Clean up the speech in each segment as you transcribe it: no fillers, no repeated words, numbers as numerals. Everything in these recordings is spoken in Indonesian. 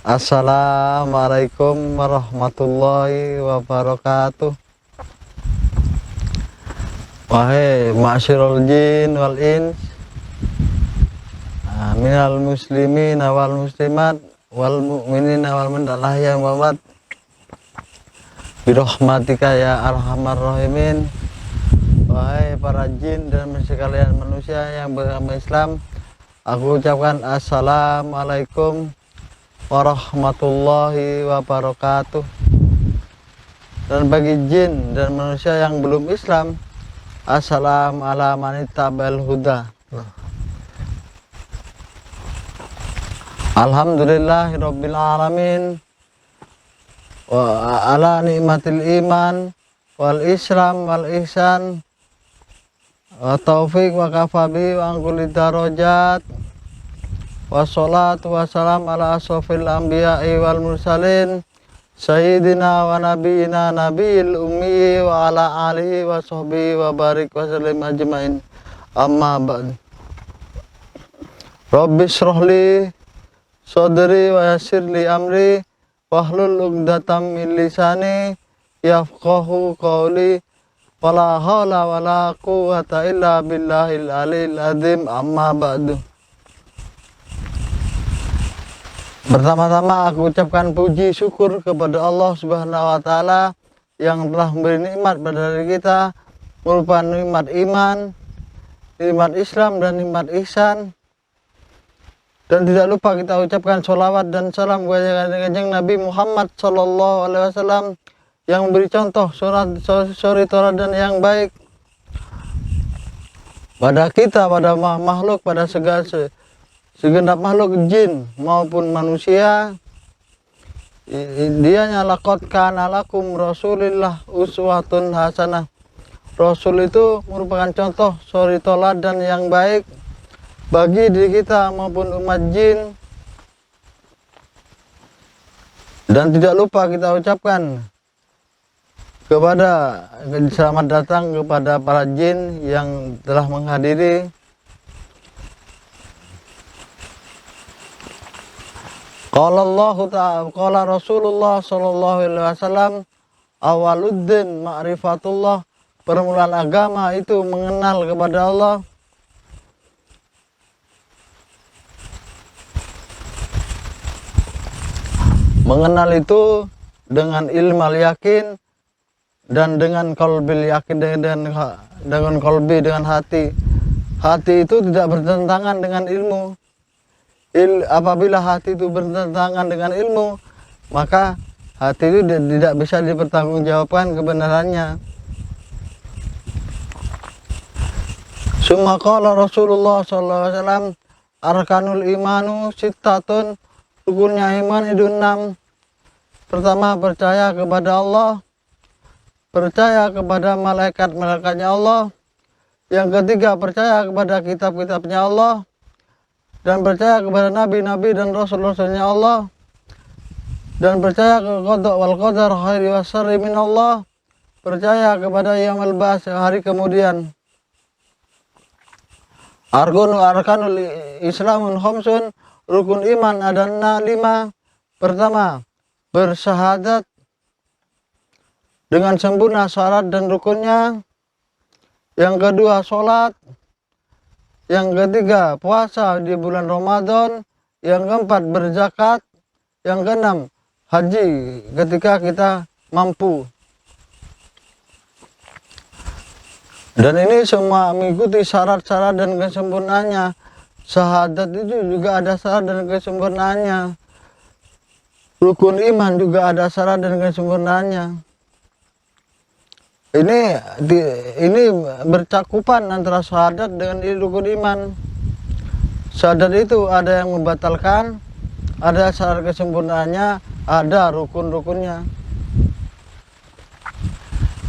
Assalamualaikum warahmatullahi wabarakatuh. Wahai ma'syarul jin wal ins, minal muslimin wal muslimat wal mu'minin wal mu'minat yang wabad birahmatika ya arhamar rahimin. Wahai para jin dan sekalian manusia yang beragama Islam, aku ucapkan assalamualaikum warahmatullahi wabarakatuh. Dan bagi jin dan manusia yang belum Islam, assalamu ala manittaba'al huda. Alhamdulillahirabbil alamin wa ala nikmatil iman wal islam wal ihsan wa taufiq wa kafabi wa angkuli darajat. Wassalatu wassalam ala asrofil anbiya'i wal mursalin sayyidina wa nabiyina nabiyil ummi wa ala alihi wa sahbihi wa barik wa sallim ajmain. Amma ba'd. Rabbi shrahli sadri wa yassirli amri wahlul 'uqdatam min lisani yafqahu qawli. Wala haula wala quwwata illa billahil aliyil azim. Amma ba'du. Pertama-tama aku ucapkan puji syukur kepada Allah Subhanahu wa taala yang telah memberi nikmat pada diri kita, merupakan nikmat iman, nikmat Islam dan nikmat ihsan. Dan tidak lupa kita ucapkan sholawat dan salam kepada Kanjeng Nabi Muhammad sallallahu alaihi wasallam yang memberi contoh suri teladan yang baik pada kita, pada makhluk, pada segenap makhluk jin maupun manusia. Dianya laqad kana lakum rasulillah uswatun hasanah. Rasul itu merupakan contoh suri teladan yang baik bagi diri kita maupun umat jin. Dan tidak lupa kita ucapkan selamat datang kepada para jin yang telah menghadiri. Qala Allah ta'ala, qala Rasulullah sallallahu alaihi wasallam, awaluddin ma'rifatullah. Permulaan agama itu mengenal kepada Allah. Mengenal itu dengan ilmu yakin dan dengan qalbil yakin, dengan qalbi, dengan hati. Hati itu tidak bertentangan dengan ilmu. Apabila hati itu bertentangan dengan ilmu, maka hati itu tidak bisa dipertanggungjawabkan kebenarannya. Summa qala Rasulullah sallallahu alaihi wasallam, arkanul imanu sittatun. Rukunnya iman itu 6. Pertama, percaya kepada Allah, percaya kepada malaikat-malaikatnya Allah. Yang ketiga, percaya kepada kitab-kitabnya Allah, dan percaya kepada nabi-nabi dan rasul-rasulnya Allah, dan percaya ke qada wal qadar khairi wa syarri min Allah, percaya kepada yaumul ba'ts, hari kemudian. Arkanul islamun khamsun. Rukun iman ada 5. Pertama, bersyahadat dengan sempurna syarat dan rukunnya. Yang kedua, sholat. Yang ketiga, puasa di bulan Ramadan. Yang keempat, berzakat. Yang keenam, haji ketika kita mampu. Dan ini semua mengikuti syarat-syarat dan kesempurnaannya. Syahadat itu juga ada syarat dan kesempurnaannya. Rukun iman juga ada syarat dan kesempurnaannya. Ini bercakupan antara syahadat dengan rukun iman. Syahadat itu ada yang membatalkan, ada syarat kesempurnaannya, ada rukun-rukunnya.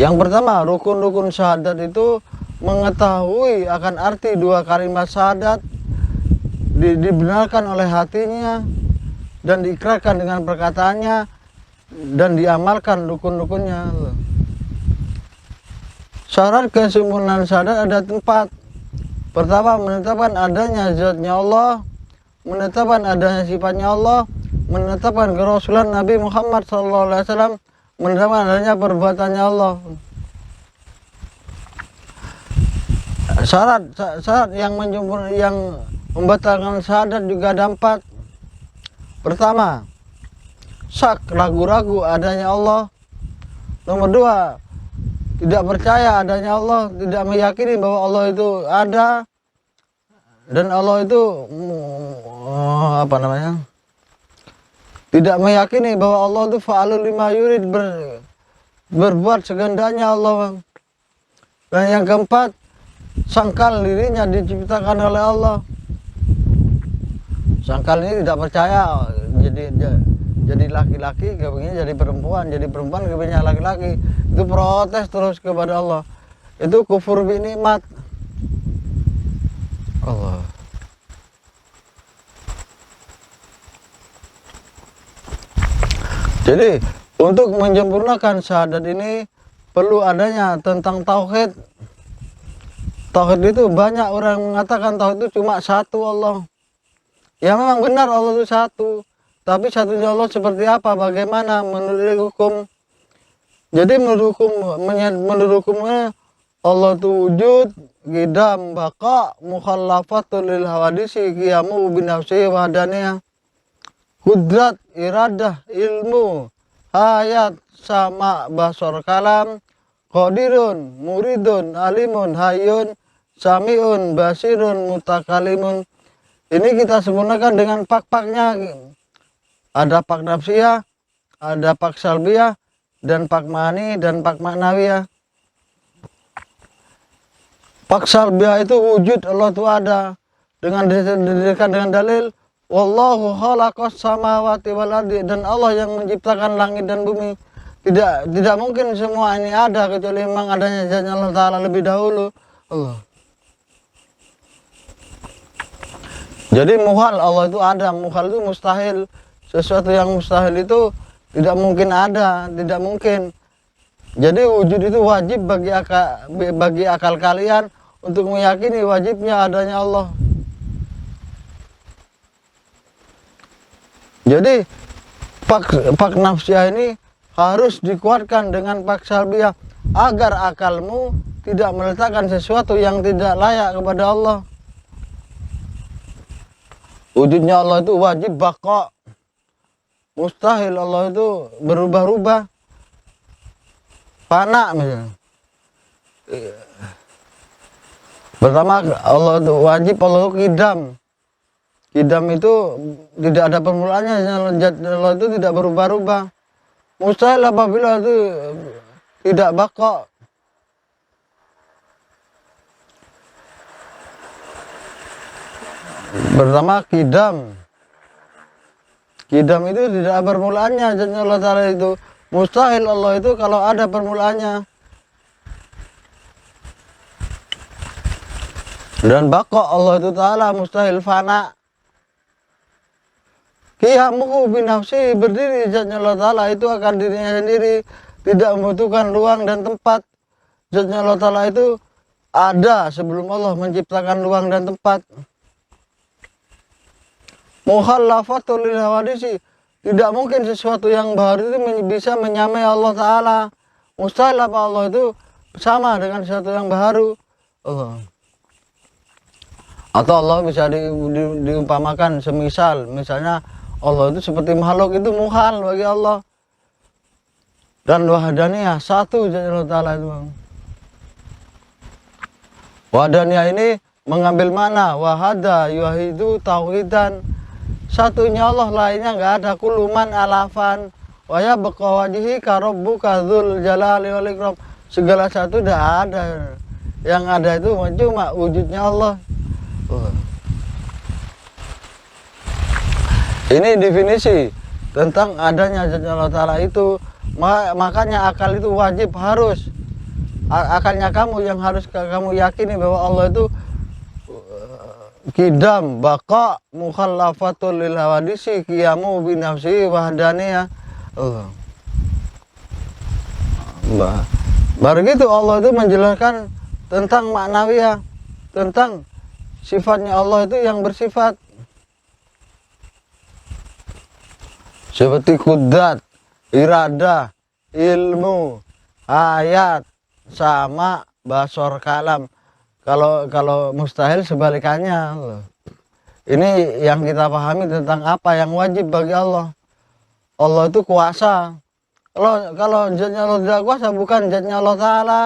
Yang pertama, rukun-rukun syahadat itu mengetahui akan arti 2 kalimat syahadat, dibenarkan oleh hatinya dan diikrarkan dengan perkataannya dan diamalkan rukun-rukunnya. Syarat kesempurnaan syahadat ada 4. Pertama, menetapkan adanya zatnya Allah, menetapkan adanya sifatnya Allah, menetapkan kerasulan Nabi Muhammad SAW, menetapkan adanya perbuatannya Allah. Syarat yang membatalkan syahadat juga ada 4. Pertama, syak, ragu-ragu adanya Allah. Nomor 2, tidak percaya adanya Allah, tidak meyakini bahwa Allah itu ada dan Allah itu tidak meyakini bahwa Allah itu fa'alul lima yurid, berbuat sekehendaknya Allah. Dan yang keempat, sangkal dirinya diciptakan oleh Allah. Sangkal ini tidak percaya, jadi laki-laki kepinginnya jadi perempuan kepinginnya laki-laki. Itu protes terus kepada Allah. Itu kufur bi nikmat Allah. Jadi untuk menyempurnakan syahadat ini perlu adanya tentang tauhid. Tauhid itu banyak orang mengatakan tauhid itu cuma satu Allah. Ya memang benar Allah itu satu, tapi satunya Allah seperti apa, bagaimana menurut hukum. Jadi menurut hukumnya Allah itu wujud, qidam, baqa, mukhallafatul lil hawadisi, qiyamu binafsi wahdaniyah, kudrat, iradah, ilmu, hayat, sama, basar, kalam, qadirun, muridun, alimun, hayyun, sami'un, basirun, mutakalimun. Ini kita sempurnakan dengan pak-paknya. Ada pak nafsiyah, ada pak salbiyah, dan pak ma'ani, dan pak maknawiyah. Pak salbiyah itu wujud Allah itu ada, dengan didirikan dengan dalil wallahu khalaqas samawati wal ardi, dan Allah yang menciptakan langit dan bumi. Tidak mungkin semua ini ada kecuali memang adanya zatnya Allah Ta'ala lebih dahulu. Allah. Jadi muhal, Allah itu ada, muhal itu mustahil. Sesuatu yang mustahil itu tidak mungkin ada, tidak mungkin. Jadi wujud itu wajib bagi akal kalian untuk meyakini wajibnya adanya Allah. Jadi pak nafsiyah ini harus dikuatkan dengan pak salbiyah agar akalmu tidak meletakkan sesuatu yang tidak layak kepada Allah. Wujudnya Allah itu wajib baqa, mustahil Allah itu berubah-ubah, fana misalnya. Pertama Allah itu wajib, Allah itu qidam. Qidam itu tidak ada permulaannya, Allah itu tidak berubah-ubah. Mustahil apabila itu tidak baqa. Pertama qidam. Qidam itu tidak ada permulaannya, zatnya Allah Ta'ala itu. Mustahil Allah itu kalau ada permulaannya. Dan baqa Allah itu Ta'ala mustahil fana. Qiyamuhu binafsi, berdiri zatnya Allah Ta'ala itu akan dirinya sendiri, tidak membutuhkan ruang dan tempat. Zatnya Allah Ta'ala itu ada sebelum Allah menciptakan ruang dan tempat. Mukhallafatul lil hawadisi, tidak mungkin sesuatu yang baru itu bisa menyamai Allah Ta'ala. Mustahil apa Allah itu sama dengan sesuatu yang baru. Allah. Atau Allah bisa diumpamakan misalnya Allah itu seperti makhluk, itu muhal bagi Allah. Dan wahdaniyah, satu jadi Allah Ta'ala itu. Wahdaniyah ini mengambil mana? Wahada yuhidu tauhidan. Satunya Allah, lainnya nggak ada. Kuluman alafan wa yabqa wajhi karabbuka dzul jalali wal ikram. Segala satu tidak ada. Yang ada itu cuma wujudnya Allah. Ini definisi tentang adanya zat Allah Ta'ala itu. Makanya akal itu wajib, harus. Akalnya kamu yang harus kamu yakini bahwa Allah itu qidam, baqa, mukhallafatul lil hawadisi, qiyamu binafsi wahdaniyah. Baru gitu Allah itu menjelaskan tentang maknawiyah, tentang sifatnya Allah itu yang bersifat. seperti kudrat, irada, ilmu, ayat, sama, basor, kalam. Kalau mustahil sebalikannya. Ini yang kita pahami tentang apa yang wajib bagi Allah. Allah itu kuasa. Kalau zatnya Allah tidak kuasa, bukan zatnya Allah Ta'ala.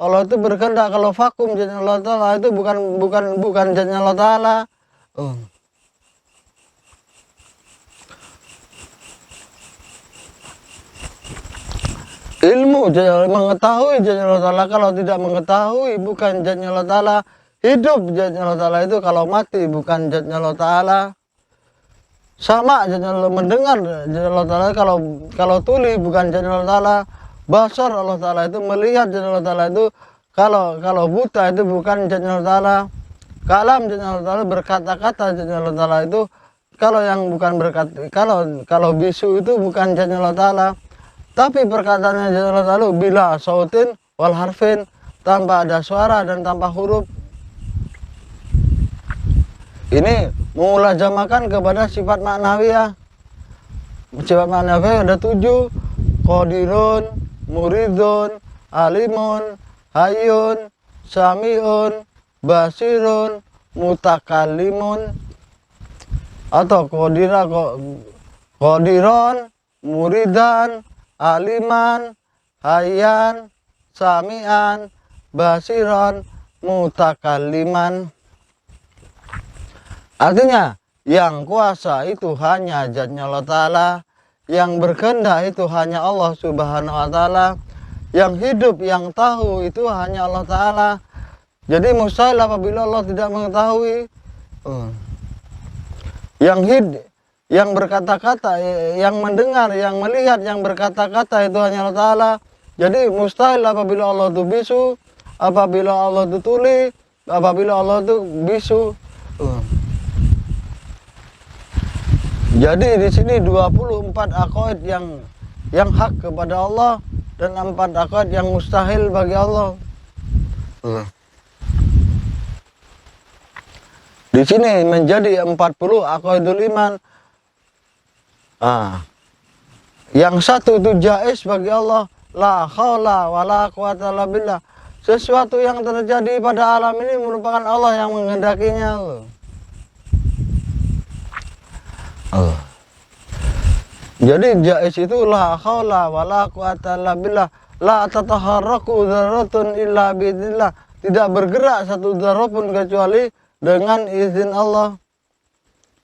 Allah itu berkehendak. Kalau vakum zatnya Allah Ta'ala itu bukan zatnya Allah Ta'ala. Ilmu, mengetahui zatnya Allah Ta'ala. Kalau tidak mengetahui, bukan zatnya Allah Ta'ala. Hidup zatnya Allah Ta'ala itu, kalau mati bukan zatnya Allah Ta'ala. Sama zatnya Allah, mendengar zatnya Allah Ta'ala. Kalau tuli bukan zatnya Allah Ta'ala. Basar Allah Ta'ala itu, melihat zatnya Allah Ta'ala itu. Kalau buta itu bukan zatnya Allah Ta'ala. Kalam zatnya Allah Ta'ala, berkata-kata zatnya Allah Ta'ala itu. Kalau yang bukan berkata, kalau bisu itu bukan zatnya Allah Ta'ala. Tapi perkataannya zatnya Allah Ta'ala bila sautin wal harfin, tanpa ada suara dan tanpa huruf. Ini memulajamakan kepada sifat maknawiyah. Sifat maknawiyah ada 7. Qadirun, muridun, alimun, hayyun, samiun, basirun, mutakallimun. Atau qadiron, muridan, aliman, hayyan, samian, basiran, mutakalliman. Artinya, yang kuasa itu hanya zatnya Allah Ta'ala. Yang berkehendak itu hanya Allah Subhanahu wa Ta'ala. Yang hidup, yang tahu itu hanya Allah Ta'ala. Jadi mustahil apabila Allah tidak mengetahui. Yang berkata-kata, yang mendengar, yang melihat, yang berkata-kata itu hanya Allah Ta'ala. Jadi mustahil apabila Allah itu bisu, apabila Allah itu tuli, apabila Allah itu bisu. Jadi di sini 24 aqaid yang hak kepada Allah dan 4 aqaid yang mustahil bagi Allah. Di sini menjadi 40 aqaidul iman. Yang satu itu jaiz bagi Allah, la haula wala quwata illa billah. Sesuatu yang terjadi pada alam ini merupakan Allah yang menghendakinya. Jadi jaiz itu la haula wala quwata illa billah, la tataharraku dzarratun illa biidznillah. Tidak bergerak satu dzarrah pun kecuali dengan izin Allah.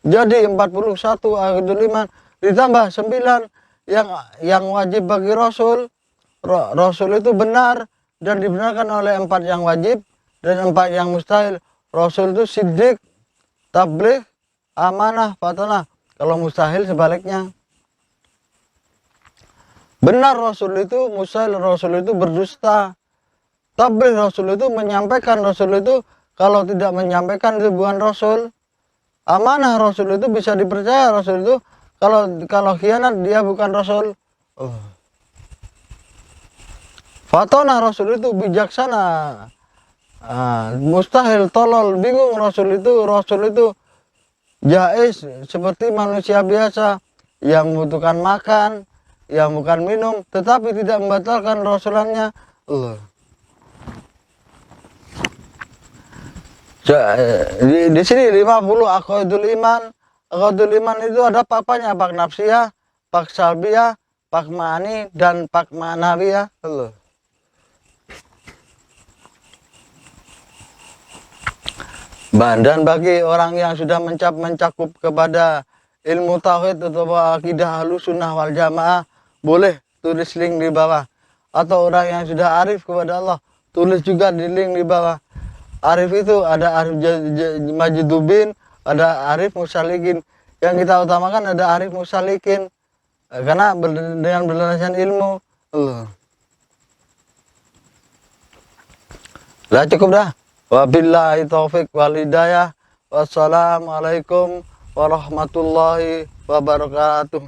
Jadi 41 aqaidul iman ditambah 9 yang wajib bagi Rasul. Rasul itu benar dan dibenarkan oleh 4 yang wajib dan 4 yang mustahil. Rasul itu siddiq, tabligh, amanah, fatanah. Kalau mustahil sebaliknya. Benar Rasul itu, mustahil Rasul itu berdusta. Tabligh Rasul itu menyampaikan, Rasul itu kalau tidak menyampaikan itu bukan Rasul. Amanah Rasul itu bisa dipercaya, Rasul itu kalau khianat dia bukan Rasul. Fatanah Rasul itu bijaksana. Mustahil, tolol, bingung Rasul itu jaiz seperti manusia biasa yang membutuhkan makan, yang bukan minum, tetapi tidak membatalkan rasulannya. Di sini 50 aqaidul iman. Aqaidul iman itu ada papanya, pak nafsiyah, pak salbiyah, pak ma'ani, dan pak ma'nawiyah. Dan bagi orang yang sudah mencakup kepada ilmu tauhid atau akidah Ahlussunnah wal Jamaah, boleh tulis link di bawah. Atau orang yang sudah arif kepada Allah, tulis juga di link di bawah. Arif itu ada arif majidubin, ada arif musalikin. Yang kita utamakan ada arif musalikin, karena dengan berlandaskan ilmu. Lah cukup dah. Wabillahi taufik wal hidayah. Wassalamualaikum warahmatullahi wabarakatuh.